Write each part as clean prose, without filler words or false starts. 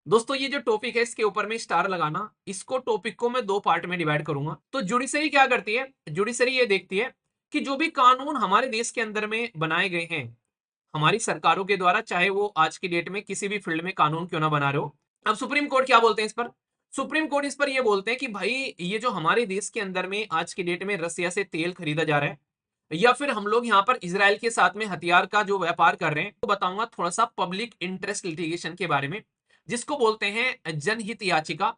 दोस्तों ये जो टॉपिक है इसके ऊपर में स्टार लगाना, इसको टॉपिक को मैं दो पार्ट में डिवाइड करूंगा। तो जुडिशरी क्या करती है? जुडिशरी ये देखती है कि जो भी कानून हमारे देश के अंदर में बनाए गए हैं हमारी सरकारों के द्वारा, चाहे वो आज की डेट में किसी भी फील्ड में कानून क्यों ना बना रहे हो। अब सुप्रीम कोर्ट क्या बोलते हैं इस पर? सुप्रीम कोर्ट इस पर ये बोलते हैं कि भाई ये जो हमारे देश के अंदर में आज की डेट में रसिया से तेल खरीदा जा रहा है, या फिर हम लोग यहाँ पर इसराइल के साथ में हथियार का जो व्यापार कर रहे हैं, तो बताऊंगा थोड़ा सा पब्लिक इंटरेस्ट लिटिगेशन के बारे में, जिसको बोलते हैं जनहित याचिका।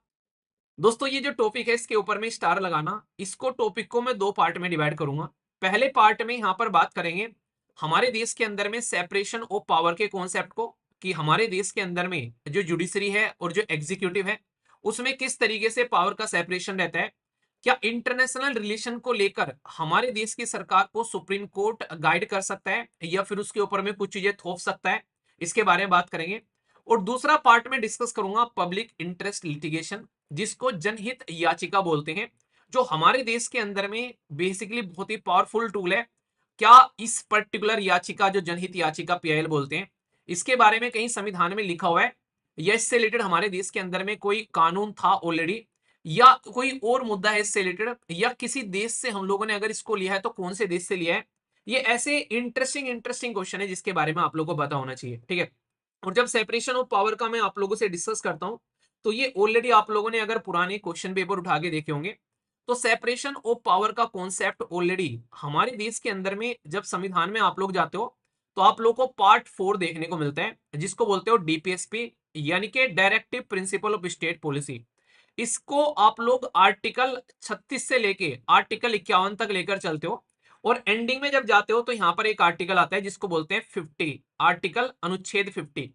दोस्तों ये जो टॉपिक है इसके ऊपर में स्टार लगाना, इसको टॉपिक को मैं दो पार्ट में डिवाइड करूंगा। पहले पार्ट में यहाँ पर बात करेंगे हमारे देश के अंदर में सेपरेशन ऑफ पावर के कॉन्सेप्ट को, कि हमारे देश के अंदर में जो जुडिशरी है और जो एग्जीक्यूटिव है उसमें किस तरीके से पावर का सेपरेशन रहता है। क्या इंटरनेशनल रिलेशन को लेकर हमारे देश की सरकार को सुप्रीम कोर्ट गाइड कर सकता है, या फिर उसके ऊपर में कुछ चीजें थोप सकता है, इसके बारे में बात करेंगे। और दूसरा पार्ट में डिस्कस करूंगा पब्लिक इंटरेस्ट लिटिगेशन, जिसको जनहित याचिका बोलते हैं, जो हमारे देश के अंदर में बेसिकली बहुत ही पावरफुल टूल है। क्या इस पर्टिकुलर याचिका जो जनहित याचिका पीआईएल बोलते हैं, इसके बारे में कहीं संविधान में लिखा हुआ है, या इससे रिलेटेड हमारे देश के अंदर में कोई कानून था ऑलरेडी, या कोई और मुद्दा है इससे रिलेटेड, या किसी देश से हम लोगों ने अगर इसको लिया है तो कौन से देश से लिया है। ये ऐसे इंटरेस्टिंग इंटरेस्टिंग क्वेश्चन है जिसके बारे में आप लोगों को पता होना चाहिए, ठीक है। और जब सेपरेशन ऑफ पावर का मैं आप लोगों से डिस्कस करता हूं, तो ये ऑलरेडी आप लोगों ने अगर पुराने क्वेश्चन पेपर उठा के देखे होंगे, तो सेपरेशन ऑफ पावर का कॉन्सेप्ट ऑलरेडी हमारे देश के अंदर में जब संविधान में आप लोग जाते हो, तो आप लोग को पार्ट 4 देखने को मिलता है, जिसको बोलते हो डीपीएसपी, यानी कि directive principle of state policy. इसको आप लोग आर्टिकल 36 से लेके आर्टिकल 51 तक लेकर चलते हो, और एंडिंग में जब जाते हो तो यहां पर एक आर्टिकल आता है जिसको बोलते हैं 50, आर्टिकल अनुच्छेद 50।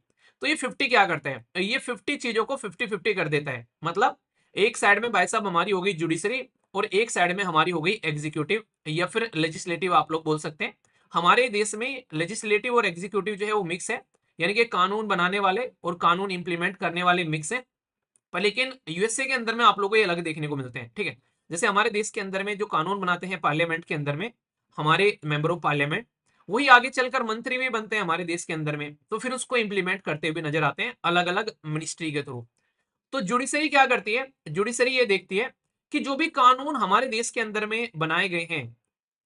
तो ये 50 क्या करता है? ये 50 चीजों को 50-50 कर देता है। मतलब एक साइड में भाई साहब हमारी हो गई जुडिशरी, और एक साइड में हमारी हो गई एग्जीक्यूटिव, या फिर लेजिस्लेटिव आप लोग बोल सकते हैं। हमारे देश में लेजिस्लेटिव और एग्जीक्यूटिव जो है वो मिक्स है, यानी कि कानून बनाने वाले और कानून इंप्लीमेंट करने वाले मिक्स है। पर लेकिन यूएसए के अंदर में आप लोगों को ये अलग देखने को मिलते हैं, ठीक है। जैसे हमारे देश के अंदर में जो कानून बनाते हैं पार्लियामेंट के अंदर में, हमारे मेंबर ऑफ पार्लियामेंट, वही आगे चलकर मंत्री भी बनते हैं हमारे देश के अंदर में, तो फिर उसको इंप्लीमेंट करते हुए नजर आते हैं अलग अलग मिनिस्ट्री के थ्रू। तो जुडिशरी क्या करती है? जुडिशरी ये देखती है कि जो भी कानून हमारे देश के अंदर में बनाए गए हैं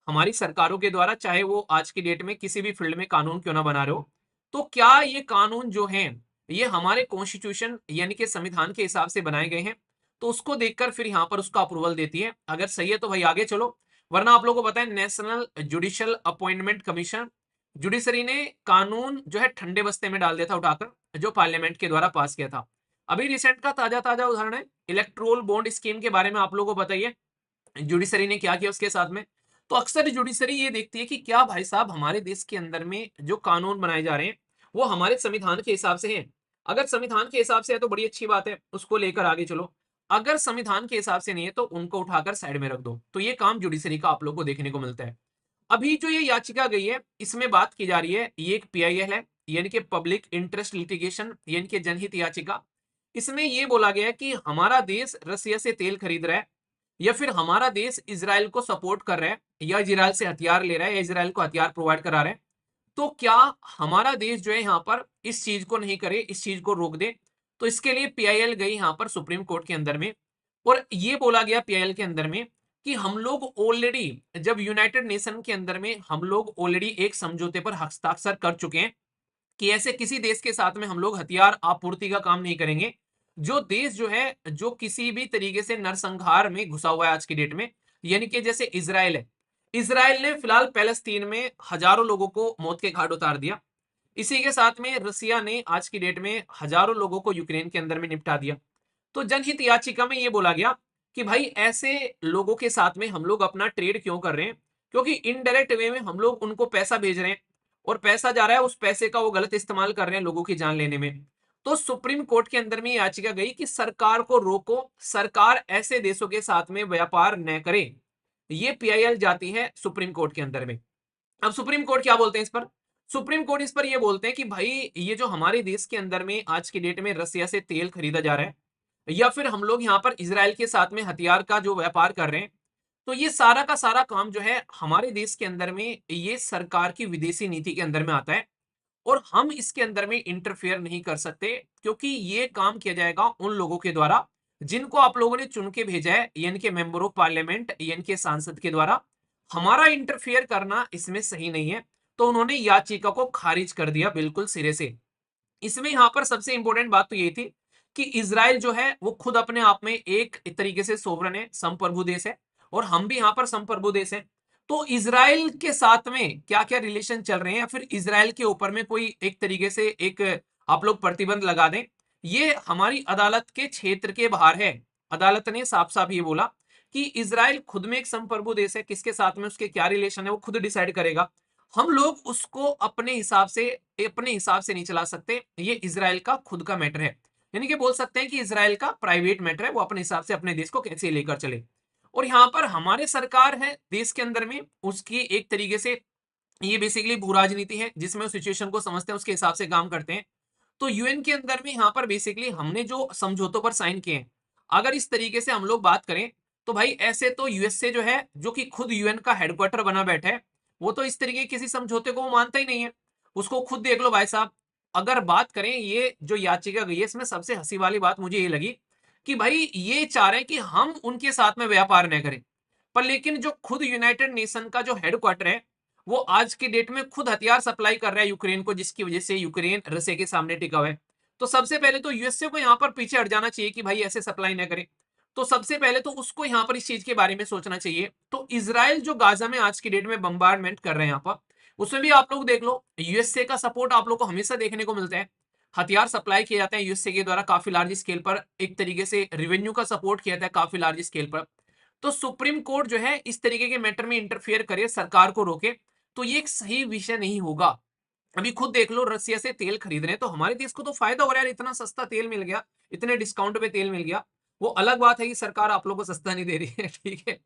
हमारी सरकारों के द्वारा, चाहे वो आज की डेट में किसी भी फील्ड में कानून क्यों ना बना रहे हो, तो क्या ये कानून जो हैं ये हमारे कॉन्स्टिट्यूशन यानी कि संविधान के हिसाब से बनाए गए हैं। तो उसको देखकर फिर यहाँ पर उसका अप्रूवल देती है। अगर सही है तो भाई आगे चलो, वरना आप लोगों को पता है national judicial appointment commission, judiciary ने कानून जो है ठंडे बस्ते में डाल दिया था उठाकर, जो पार्लियामेंट के द्वारा पास किया था। अभी रिसेंट का ताजा ताजा उदाहरण है इलेक्ट्रोल बॉन्ड स्कीम के बारे में, आप लोगों को बताइए जुडिशरी ने क्या किया उसके साथ में। तो अक्सर जुडिशरी ये देखती है कि क्या भाई साहब हमारे देश के अंदर में जो कानून बनाए जा रहे हैं वो हमारे संविधान के हिसाब से हैं। अगर संविधान के हिसाब से है तो बड़ी अच्छी बात है, उसको लेकर आगे चलो। अगर संविधान के हिसाब से नहीं है तो उनको उठाकर साइड में रख दो। तो ये काम जुडिशरी का आप लोग को देखने को मिलता है। अभी जो ये याचिका गई है इसमें बात की जा रही है, ये एक पीआईएल है, यानी कि पब्लिक इंटरेस्ट लिटिगेशन, यानी कि जनहित याचिका। इसमें ये बोला गया है कि हमारा देश रसिया से तेल खरीद रहा है, या फिर हमारा देश इसराइल को सपोर्ट कर रहा है, या इसराइल से हथियार ले रहा है, या इसराइल को हथियार प्रोवाइड करा रहा है। तो क्या हमारा देश जो है यहाँ पर इस चीज को नहीं करे, इस चीज को रोक दे। तो इसके लिए पीआईएल गई यहाँ पर सुप्रीम कोर्ट के अंदर में, और ये बोला गया पीआईएल के अंदर में कि हम लोग ऑलरेडी जब यूनाइटेड नेशन के अंदर में हम लोग ऑलरेडी एक समझौते पर हस्ताक्षर कर चुके हैं कि ऐसे किसी देश के साथ में हम लोग हथियार आपूर्ति का काम नहीं करेंगे, जो देश जो है जो किसी भी तरीके से नरसंहार में घुसा हुआ है आज की डेट में, यानी कि जैसे इसराइल है। इसराइल ने फिलहाल पैलेस्तीन में हजारों लोगों को मौत के घाट उतार दिया। इसी के साथ में रसिया ने आज की डेट में हजारों लोगों को यूक्रेन के अंदर में निपटा दिया। तो जनहित याचिका में यह बोला गया कि भाई ऐसे लोगों के साथ में हम लोग अपना ट्रेड क्यों कर रहे हैं, क्योंकि इनडायरेक्ट वे में हम लोग उनको पैसा भेज रहे हैं, और पैसा जा रहा है, उस पैसे का वो गलत इस्तेमाल कर रहे हैं लोगों की जान लेने में। तो सुप्रीम कोर्ट के अंदर में याचिका गई कि सरकार को रोको, सरकार ऐसे देशों के साथ में व्यापार न करे। ये पीआईएल जाती है सुप्रीम कोर्ट के अंदर में। अब सुप्रीम कोर्ट क्या बोलते हैं इस पर? सुप्रीम कोर्ट इस पर यह बोलते हैं कि भाई ये जो हमारे देश के अंदर में आज की डेट में रसिया से तेल खरीदा जा रहा है, या फिर हम लोग यहाँ पर इसराइल के साथ में हथियार का जो व्यापार कर रहे हैं, तो ये सारा का सारा काम जो है हमारे देश के अंदर में ये सरकार की विदेशी नीति के अंदर में आता है। और हम इसके अंदर में इंटरफेयर नहीं कर सकते, क्योंकि ये काम किया जाएगा उन लोगों के द्वारा जिनको आप लोगों ने चुन के भेजा है, यानी कि मेंबर ऑफ पार्लियामेंट, यानी कि सांसद के द्वारा। हमारा इंटरफेयर करना इसमें सही नहीं है। तो उन्होंने याचिका को खारिज कर दिया बिल्कुल सिरे से। इसमें यहां पर सबसे इंपॉर्टेंट बात तो ये थी कि इजराइल जो है वो खुद अपने आप में एक तरीके से सोवरन है, संप्रभु देश है, और हम भी यहां पर संप्रभु देश है। तो इजराइल के साथ में क्या क्या रिलेशन चल रहे हैं, या फिर इजराइल के ऊपर में कोई एक तरीके से एक आप लोग प्रतिबंध लगा दें, ये हमारी अदालत के क्षेत्र के बाहर है। अदालत ने साफ साफ ये बोला कि इजराइल खुद में एक संप्रभु देश है, किसके साथ में उसके क्या रिलेशन है वो खुद डिसाइड करेगा। हम लोग उसको अपने हिसाब से नहीं चला सकते। ये इजराइल का खुद का मैटर है, यानी कि बोल सकते हैं कि इजराइल का प्राइवेट मैटर है, वो अपने हिसाब से अपने देश को कैसे लेकर चले। और यहाँ पर हमारे सरकार है देश के अंदर में, उसकी एक तरीके से ये बेसिकली भू राजनीति है, जिसमें उस सिचुएशन को समझते हैं, उसके हिसाब से काम करते हैं। तो यूएन के अंदर में यहाँ पर बेसिकली हमने जो समझौतों पर साइन किए हैं, अगर इस तरीके से हम लोग बात करें, तो भाई ऐसे तो यूएसए जो है, जो कि खुद यूएन का हेडक्वार्टर बना बैठा है, वो तो इस तरीके किसी समझौते को वो मानता ही नहीं है। उसको खुद देख लो भाई साहब। अगर बात करें ये जो याचिका गई है, इसमें सबसे हंसी वाली बात मुझे ये लगी कि भाई ये चाह रहे हैं कि हम उनके साथ में व्यापार न करें, पर लेकिन जो खुद यूनाइटेड नेशन का जो हेडक्वार्टर है, वो आज की डेट में खुद हथियार सप्लाई कर रहा है यूक्रेन को, जिसकी वजह से यूक्रेन रसिया के सामने टिका हुआ है। तो सबसे पहले तो यूएसए को यहाँ पर पीछे हट जाना चाहिए कि भाई ऐसे सप्लाई ना करे। तो सबसे पहले तो उसको यहाँ पर इस चीज के बारे में सोचना चाहिए। तो इसराइल जो गाजा में आज की डेट में बम्बार्डमेंट कर रहे हैं यहाँ पर, उसमें भी आप लोग देख लो यूएसए का सपोर्ट आप लोग को हमेशा देखने को मिलता है। हथियार सप्लाई किए जाते हैं यूएसए के द्वारा काफी लार्ज स्केल पर, एक तरीके से रेवेन्यू का सपोर्ट किया जाता है काफी लार्ज स्केल पर। तो सुप्रीम कोर्ट जो है इस तरीके के मैटर में इंटरफेयर करे, सरकार को रोके, तो ये एक सही विषय नहीं होगा। अभी खुद देख लो, रसिया से तेल खरीद रहे हैं, तो हमारे देश को तो फायदा हो रहा है यार, इतना सस्ता तेल मिल गया, इतने डिस्काउंट पे तेल मिल गया। वो अलग बात है कि सरकार आप लोगों को सस्ता नहीं दे रही है, ठीक है।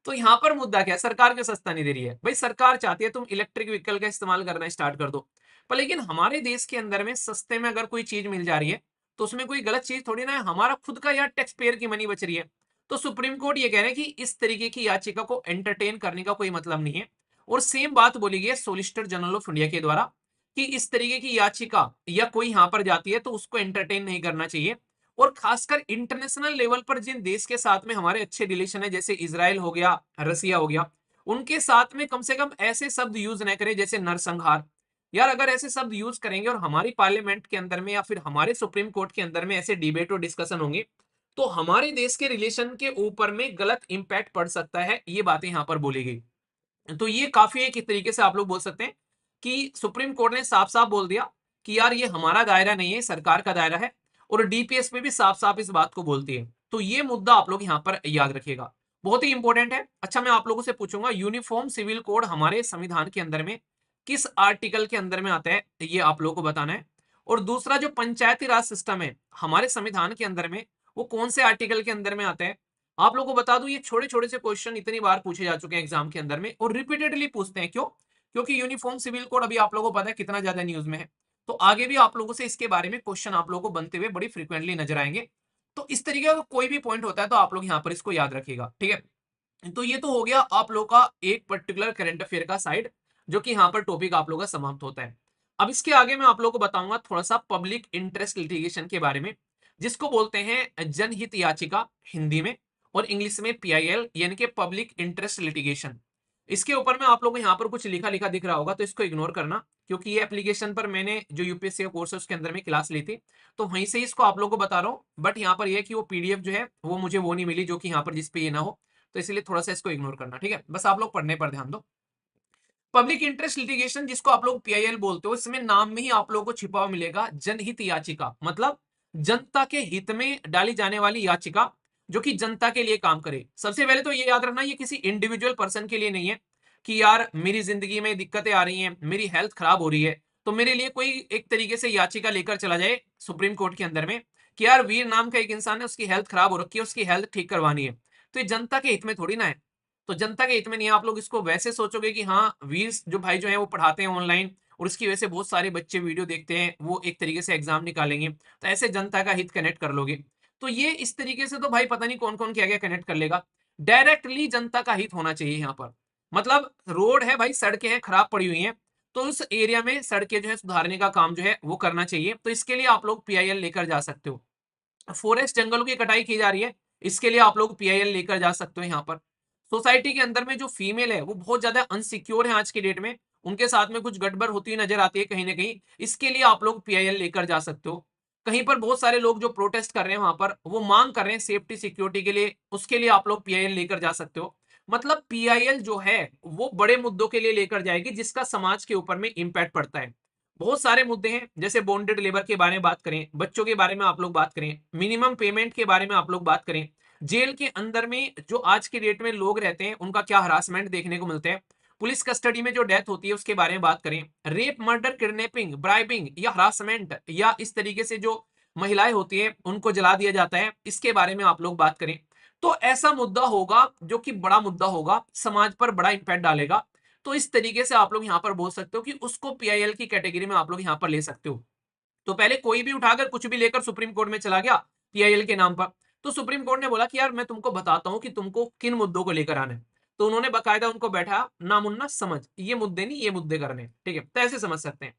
तो यहाँ पर मुद्दा क्या है, सरकार क्यों सस्ता नहीं दे रही है भाई? सरकार चाहती है तुम इलेक्ट्रिक व्हीकल का इस्तेमाल करना स्टार्ट कर दो, पर लेकिन हमारे देश के अंदर में सस्ते में अगर कोई चीज मिल जा रही है, तो उसमें कोई गलत चीज थोड़ी ना है, हमारा खुद का यार टैक्स पेयर की मनी बच रही है। तो सुप्रीम कोर्ट ये कह रहे हैं कि इस तरीके की याचिका को एंटरटेन करने का कोई मतलब नहीं है। और सेम बात बोली गई है सोलिसिटर जनरल ऑफ इंडिया के द्वारा कि इस तरीके की याचिका या कोई यहां पर जाती है तो उसको एंटरटेन नहीं करना चाहिए। और खासकर इंटरनेशनल लेवल पर जिन देश के साथ में हमारे अच्छे रिलेशन है, जैसे इसराइल हो गया, रसिया हो गया, उनके साथ में कम से कम ऐसे शब्द यूज न करें जैसे नरसंहार। यार अगर ऐसे शब्द यूज करेंगे और हमारी पार्लियामेंट के अंदर में या फिर हमारे सुप्रीम कोर्ट के अंदर में ऐसे डिबेट और डिस्कशन होंगे, तो हमारे देश के रिलेशन के ऊपर में गलत इंपैक्ट पड़ सकता है। ये बातें यहां पर बोली गई। तो ये काफी एक तरीके से आप लोग बोल सकते हैं कि सुप्रीम कोर्ट ने साफ साफ बोल दिया कि यार ये हमारा दायरा नहीं है, सरकार का दायरा है। और डीपीएस में भी साफ साफ इस बात को बोलती है। तो ये मुद्दा आप लोग यहां पर याद रखिएगा, बहुत ही इंपॉर्टेंट है। अच्छा, मैं आप लोगों से पूछूंगा यूनिफॉर्म सिविल कोड हमारे संविधान के अंदर में किस आर्टिकल के अंदर में आता है, ये आप लोगों को बताना है। और दूसरा, जो पंचायती राज सिस्टम है हमारे संविधान के अंदर में, वो कौन से आर्टिकल के अंदर में आता है। आप लोगों को बता दूं, ये छोटे छोटे से क्वेश्चन इतनी बार पूछे जा चुके हैं एग्जाम के अंदर में, और रिपीटेडली पूछते हैं। क्यों? क्योंकि यूनिफॉर्म सिविल कोड अभी आप लोगों को पता है कितना ज्यादा न्यूज में है। तो आगे भी आप लोगों से इसके बारे में क्वेश्चन आप लोगों को बनते हुए बड़ी फ्रिक्वेंटली नजर आएंगे। तो इस तरीके का कोई भी पॉइंट होता है तो आप लोग यहाँ पर इसको याद रखिएगा, ठीक है। तो ये तो हो गया आप लोग का एक पर्टिकुलर करंट अफेयर का साइड, जो कि यहाँ पर टॉपिक आप लोग का समाप्त होता है। अब इसके आगे मैं आप लोगों को बताऊंगा थोड़ा सा पब्लिक इंटरेस्ट लिटिगेशन के बारे में, जिसको बोलते हैं जनहित याचिका हिंदी में, और इंग्लिश में पीआईएल, यानी कि पब्लिक इंटरेस्ट लिटिगेशन। इसके ऊपर में आप लोग को यहाँ पर कुछ लिखा लिखा दिख रहा होगा, तो इसको इग्नोर करना, क्योंकि ये एप्लीकेशन पर मैंने जो यूपीएससी का कोर्स है उसके अंदर में क्लास ली थी, तो वहीं से इसको आप लोगों को बता रहा हूँ। बट यहाँ पर यह है कि वो पीडीएफ जो है वो मुझे वो नहीं मिली जो कि यहाँ पर जिस पे ये ना हो, तो इसलिए थोड़ा सा इसको इग्नोर करना, ठीक है। बस आप लोग पढ़ने पर ध्यान दो। पब्लिक इंटरेस्ट लिटिगेशन, जिसको आप लोग पीआईएल बोलते हो, इसमें नाम में ही आप लोगों को छिपा हुआ मिलेगा जनहित याचिका, मतलब जनता के हित में डाली जाने वाली याचिका, जो कि जनता के लिए काम करे। सबसे पहले तो ये याद रखना, ये किसी इंडिविजुअल पर्सन के लिए नहीं है कि यार मेरी जिंदगी में दिक्कतें आ रही हैं, मेरी हेल्थ खराब हो रही है, तो मेरे लिए कोई एक तरीके से याचिका लेकर चला जाए सुप्रीम कोर्ट के अंदर में कि यार वीर नाम का एक इंसान है, उसकी हेल्थ खराब हो रखी है, उसकी हेल्थ ठीक करवानी है। तो ये जनता के हित में थोड़ी ना है। तो जनता के हित में नहीं है। आप लोग इसको वैसे सोचोगे कि हाँ वीर जो भाई जो है वो पढ़ाते हैं ऑनलाइन, और उसकी वजह से बहुत सारे बच्चे वीडियो देखते हैं, वो एक तरीके से एग्जाम निकालेंगे, तो ऐसे जनता का हित कनेक्ट कर लोगे। तो ये इस तरीके से तो भाई पता नहीं कौन कौन क्या क्या कनेक्ट कर लेगा। डायरेक्टली जनता का हित होना चाहिए यहाँ पर। मतलब रोड है भाई, सड़कें हैं खराब पड़ी हुई हैं, तो उस एरिया में सड़कें जो है सुधारने का काम जो है वो करना चाहिए। तो इसके लिए आप लोग पीआईएल लेकर जा सकते हो। फॉरेस्ट जंगलों की कटाई की जा रही है, इसके लिए आप लोग पीआईएल लेकर जा सकते हो। यहाँ पर सोसाइटी के अंदर में जो फीमेल है वो बहुत ज्यादा अनसिक्योर है आज की डेट में, उनके साथ में कुछ गड़बड़ होती हुई नजर आती है कहीं ना कहीं, इसके लिए आप लोग पीआईएल लेकर जा सकते हो। कहीं पर बहुत सारे लोग जो प्रोटेस्ट कर रहे हैं वहां पर वो मांग कर रहे हैं सेफ्टी सिक्योरिटी के लिए, उसके लिए आप लोग पीआईएल लेकर जा सकते हो। मतलब पीआईएल जो है वो बड़े मुद्दों के लिए लेकर जाएगी जिसका समाज के ऊपर में इंपैक्ट पड़ता है। बहुत सारे मुद्दे हैं, जैसे बॉन्डेड लेबर के बारे में बात करें, बच्चों के बारे में आप लोग बात करें, मिनिमम पेमेंट के बारे में आप लोग बात करें, जेल के अंदर में जो आज के डेट में लोग रहते हैं उनका क्या हरासमेंट देखने को मिलता है, पुलिस कस्टडी में जो डेथ होती है उसके बारे में बात करें, रेप, मर्डर, किडनैपिंग, ब्राइबिंग या हरासमेंट या इस तरीके से जो महिलाएं होती है उनको जला दिया जाता है, इसके बारे में आप लोग बात करें। तो ऐसा मुद्दा होगा जो कि बड़ा मुद्दा होगा, समाज पर बड़ा इंपैक्ट डालेगा। तो इस तरीके से आप लोग यहाँ पर बोल सकते हो कि उसको पीआईएल की कैटेगरी में आप लोग यहाँ पर ले सकते हो। तो पहले कोई भी उठाकर कुछ भी लेकर सुप्रीम कोर्ट में चला गया पीआईएल के नाम पर, तो सुप्रीम कोर्ट ने बोला कि यार मैं तुमको बताता हूं कि तुमको किन मुद्दों को लेकर आना है। तो उन्होंने बकायदा उनको बैठा ना मुन्ना समझ, ये मुद्दे नहीं ये मुद्दे करने, ठीक है, तो ऐसे समझ सकते हैं।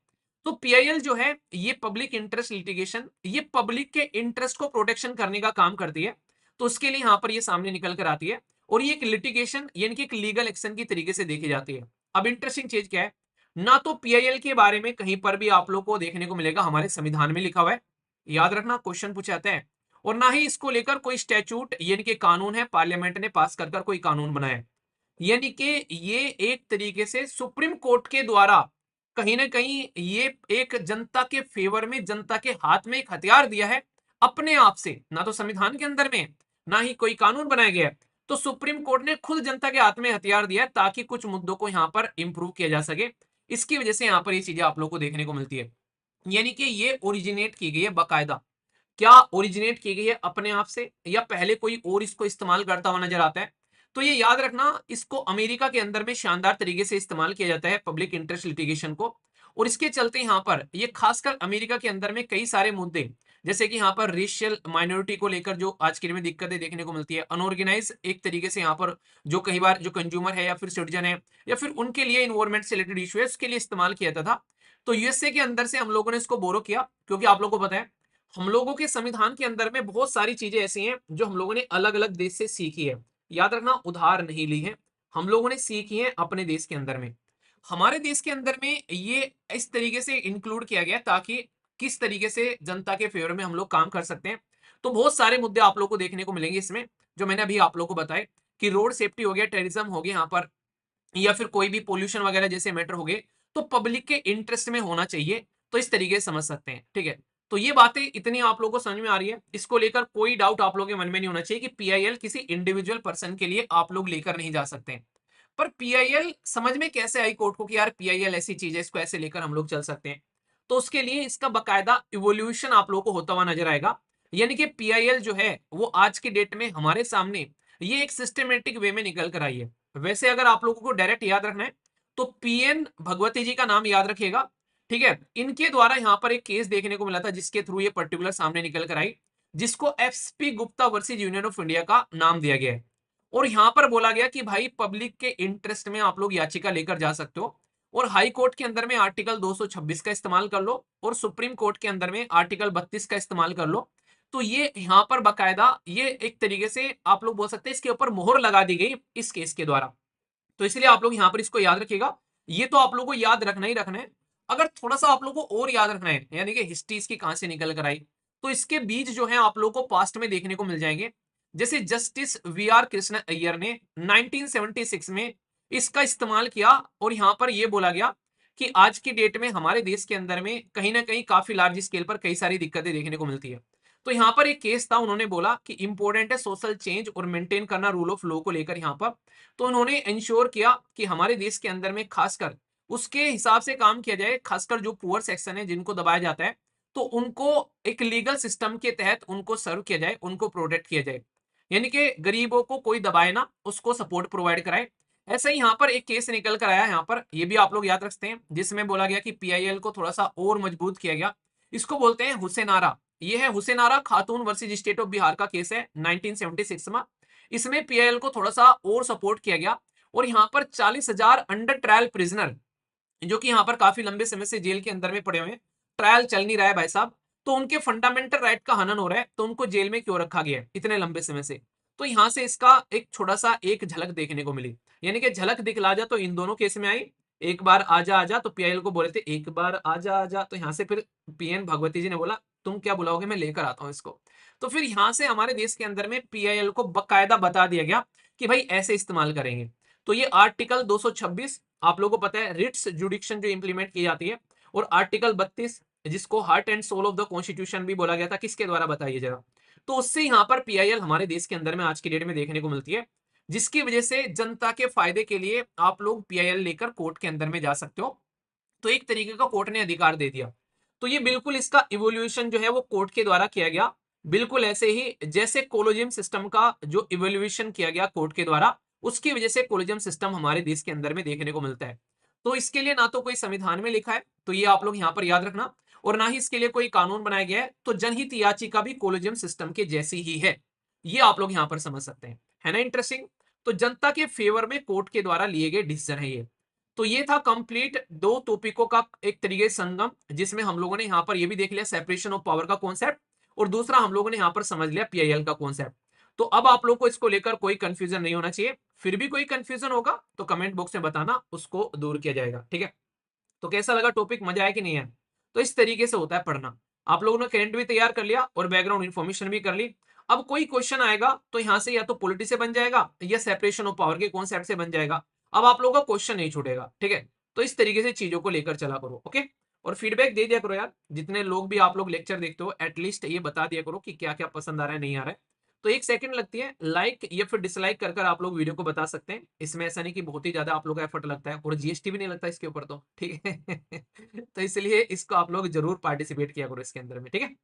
तो पीआईएल जो है ये पब्लिक इंटरेस्ट लिटिगेशन, ये पब्लिक के इंटरेस्ट को प्रोटेक्शन करने का काम करती है। तो उसके लिए यहां पर ये सामने निकल कर आती है, और ये एक लिटिगेशन यानी कि एक लीगल एक्शन की तरीके से देखी जाती है। अब इंटरेस्टिंग चीज क्या है, ना तो पीआईएल के बारे में कहीं पर भी आप लोग को देखने को मिलेगा हमारे संविधान में लिखा हुआ है, याद रखना क्वेश्चन पूछे जाते हैं, और ना ही इसको लेकर कोई स्टैट्यूट यानी कि कानून है पार्लियामेंट ने पास कर कोई कानून बनाया है। यानी कि ये एक तरीके से सुप्रीम कोर्ट के द्वारा कहीं ना कहीं ये एक जनता के फेवर में, जनता के हाथ में एक हथियार दिया है अपने आप से, ना तो संविधान के अंदर में ना ही कोई कानून बनाया गया है। तो सुप्रीम कोर्ट ने खुद जनता के हाथ में हथियार दिया है ताकि कुछ मुद्दों को यहाँ पर इंप्रूव किया जा सके। इसकी वजह से यहाँ पर ये चीजें आप लोग को देखने को मिलती है। यानी कि ये ओरिजिनेट की गई है बकायदा, क्या ओरिजिनेट की गई है अपने आप से या पहले कोई और इसको इस्तेमाल करता हुआ नजर आता है। तो ये याद रखना, इसको अमेरिका के अंदर में शानदार तरीके से इस्तेमाल किया जाता है पब्लिक इंटरेस्ट लिटिगेशन को, और इसके चलते यहाँ पर ये खासकर अमेरिका के अंदर में कई सारे मुद्दे, जैसे कि यहाँ पर रेशियल माइनॉरिटी को लेकर जो आज के में दिक्कतें देखने को मिलती है, अनऑर्गेनाइज एक तरीके से यहाँ पर जो कई बार जो कंज्यूमर है या फिर सिटीजन है या फिर उनके लिए इन्वायरमेंट से रिलेटेड इशू है उसके लिए इस्तेमाल किया जाता था। तो यूएसए के अंदर से हम लोगों ने इसको बोरो किया, क्योंकि आप लोगों को पता है हम लोगों के संविधान के अंदर में बहुत सारी चीजें ऐसी हैं जो हम लोगों ने अलग अलग देश से सीखी है, याद रखना उधार नहीं ली है, हम लोगों ने सीखी है अपने देश के अंदर में। हमारे देश के अंदर में ये इस तरीके से इंक्लूड किया गया ताकि किस तरीके से जनता के फेवर में हम लोग काम कर सकते हैं। तो बहुत सारे मुद्दे आप लोग को देखने को मिलेंगे इसमें, जो मैंने अभी आप लोग को बताए कि रोड सेफ्टी हो गया, टेररिज्म हो गया यहाँ पर, या फिर कोई भी पोल्यूशन वगैरह जैसे मैटर हो गए, तो पब्लिक के इंटरेस्ट में होना चाहिए। तो इस तरीके से समझ सकते हैं, ठीक है। तो ये बातें इतनी आप लोगों को समझ में आ रही है, इसको लेकर कोई डाउट आप लोगों के मन में नहीं होना चाहिए कि पीआईएल किसी इंडिविजुअल पर्सन के लिए आप लोग लेकर नहीं जा सकते। पर पीआईएल समझ में कैसे आई कोर्ट को कि यार पीआईएल ऐसी चीज है इसको ऐसे लेकर हम लोग चल सकते हैं। तो उसके लिए इसका बकायदा इवोल्यूशन आप लोगों को होता हुआ नजर आएगा। यानी कि पीआईएल जो है वो आज के डेट में हमारे सामने ये एक सिस्टमेटिक वे में निकल कर आई है। वैसे अगर आप लोगों को डायरेक्ट याद रखना है तो पीएन भगवती जी का नाम याद रखिएगा, ठीक है। इनके द्वारा यहाँ पर एक केस देखने को मिला था जिसके थ्रू ये पर्टिकुलर सामने निकल कर आई, जिसको FP Gupta versus union of India का नाम दिया गया है। और यहां पर बोला गया कि भाई पब्लिक के इंटरेस्ट में आप लोग याचिका लेकर जा सकते हो, और हाई कोर्ट के अंदर में आर्टिकल 226 का इस्तेमाल कर लो और सुप्रीम कोर्ट के अंदर में आर्टिकल 32 का इस्तेमाल कर लो। तो ये यहां पर बकायदा ये एक तरीके से आप लोग बोल सकते हैं इसके ऊपर मोहर लगा दी गई इस केस के द्वारा। तो इसलिए आप लोग यहां पर इसको याद रखिएगा, ये तो आप लोग को याद रखना ही रखना है। अगर थोड़ा सा आप लोग को और याद रखना है यानी कि हिस्ट्री इसकी कहां से निकल कर आई, तो इसके बीज जो है आप लोग को पास्ट में देखने को मिल जाएंगे। जैसे justice V R Krishna Iyer ने 1976 में इसका इस्तेमाल किया, और यहां पर यह बोला गया कि आज की डेट में हमारे देश के अंदर में कहीं ना कहीं काफी लार्ज स्केल पर कई सारी दिक्कतें देखने को मिलती है। तो यहाँ पर एक केस था, उन्होंने बोला कि इंपॉर्टेंट है सोशल चेंज और मेंटेन करना रूल ऑफ लॉ को लेकर यहाँ पर। तो उन्होंने इंश्योर किया कि हमारे देश के अंदर में खासकर उसके हिसाब से काम किया जाए, खासकर जो पुअर सेक्शन है जिनको दबाया जाता है, तो उनको एक लीगल सिस्टम के तहत उनको सर्व किया जाए, उनको प्रोटेक्ट किया जाए, यानी कि गरीबों को कोई दबाए ना, उसको सपोर्ट प्रोवाइड कराए। ऐसा ही यहाँ पर एक केस निकल कर आया यहाँ पर, ये भी आप लोग याद रखते हैं, जिसमें बोला गया कि पीआईएल को थोड़ा सा और मजबूत किया गया। इसको बोलते हैं हुसैनारा, ये है हुसैनारा खातून वर्सेस स्टेट ऑफ बिहार का केस है 1976 में। इसमें पीआईएल को थोड़ा सा और सपोर्ट किया गया, और यहाँ पर 40,000 अंडर ट्रायल प्रिजनर जो कि यहाँ पर काफी लंबे समय से जेल के अंदर में पड़े हुए हैं, ट्रायल चल नहीं रहा है भाई साहब, तो उनके फंडामेंटल राइट का हनन हो रहा है, तो उनको जेल में क्यों रखा गया है इतने लंबे समय से। तो यहाँ से इसका एक छोटा सा एक झलक देखने को मिली, यानी कि झलक दिखला जा तो इन दोनों केस में आई। एक बार आजा आजा तो पीआईएल को बोले थे एक बार आजा आजा, तो यहाँ से फिर पीएन भगवती जी ने बोला तुम क्या बुलाओगे, मैं लेकर आता हूँ इसको। तो फिर यहाँ से हमारे देश के अंदर में पीआईएल को बकायदा बता दिया गया कि भाई ऐसे इस्तेमाल करेंगे। तो ये आर्टिकल 226 आप लोगों को पता है रिट्स जुडिक्शन जो इंप्लीमेंट की जाती है, और आर्टिकल 32 जिसको heart and soul of the constitution भी बोला गया था, किसके द्वारा बताइए जरा। तो उससे यहाँ पर पीआईएल हमारे देश के अंदर में आज की डेट में देखने को मिलती है, जिसकी वजह से जनता के फायदे के लिए आप लोग पीआईएल लेकर कोर्ट के अंदर में जा सकते हो। तो एक तरीके का कोर्ट ने अधिकार दे दिया। तो ये बिल्कुल इसका इवोल्यूशन जो है वो कोर्ट के द्वारा किया गया, बिल्कुल ऐसे ही जैसे कोलोजियम सिस्टम का जो इवोल्यूशन किया गया कोर्ट के द्वारा, उसकी वजह से कोलोजियम सिस्टम हमारे देश के अंदर में देखने को मिलता है। तो इसके लिए ना तो कोई संविधान में लिखा है, तो ये आप लोग यहाँ पर याद रखना, और ना ही इसके लिए कोई कानून बनाया गया है। तो जनहित याचिका भी कोलोजियम सिस्टम के जैसी ही है, ये आप लोग यहाँ पर समझ सकते हैं, है ना इंटरेस्टिंग। तो जनता के फेवर में कोर्ट के द्वारा लिए गए डिसीजन है ये। तो ये था कंप्लीट दो टॉपिकों का एक तरीके संगम, जिसमें हम लोगों ने यहाँ पर ये भी देख लिया सेपरेशन ऑफ पावर का कॉन्सेप्ट, और दूसरा हम लोगों ने यहाँ पर समझ लिया पीआईएल का कॉन्सेप्ट। तो अब आप लोग को इसको लेकर कोई कंफ्यूजन नहीं होना चाहिए, फिर भी कोई कंफ्यूजन होगा तो कमेंट बॉक्स में बताना, उसको दूर किया जाएगा, ठीक है। तो कैसा लगा टॉपिक, मजा आया कि नहीं है। तो इस तरीके से होता है पढ़ना। आप लोगों ने करंट भी तैयार कर लिया और बैकग्राउंड इन्फॉर्मेशन भी कर ली। अब कोई क्वेश्चन आएगा तो यहाँ से या तो पॉलिटी से बन जाएगा या सेपरेशन ऑफ पावर के कॉन्सेप्ट से बन जाएगा। अब आप लोगों का क्वेश्चन नहीं छूटेगा, ठीक है। तो इस तरीके से चीजों को लेकर चला करो, ओके। और फीडबैक दे दिया करो यार, जितने लोग भी आप लोग लेक्चर देखते हो एटलीस्ट ये बता दिया करो कि क्या क्या पसंद आ रहा है नहीं आ रहा है। तो एक सेकंड लगती है, लाइक या फिर डिसलाइक कर कर आप लोग वीडियो को बता सकते हैं, इसमें ऐसा नहीं कि बहुत ही ज्यादा आप लोग का एफर्ट लगता है, और जीएसटी भी नहीं लगता इसके ऊपर, तो ठीक है। तो इसलिए इसको आप लोग जरूर पार्टिसिपेट किया करो इसके अंदर में, ठीक है।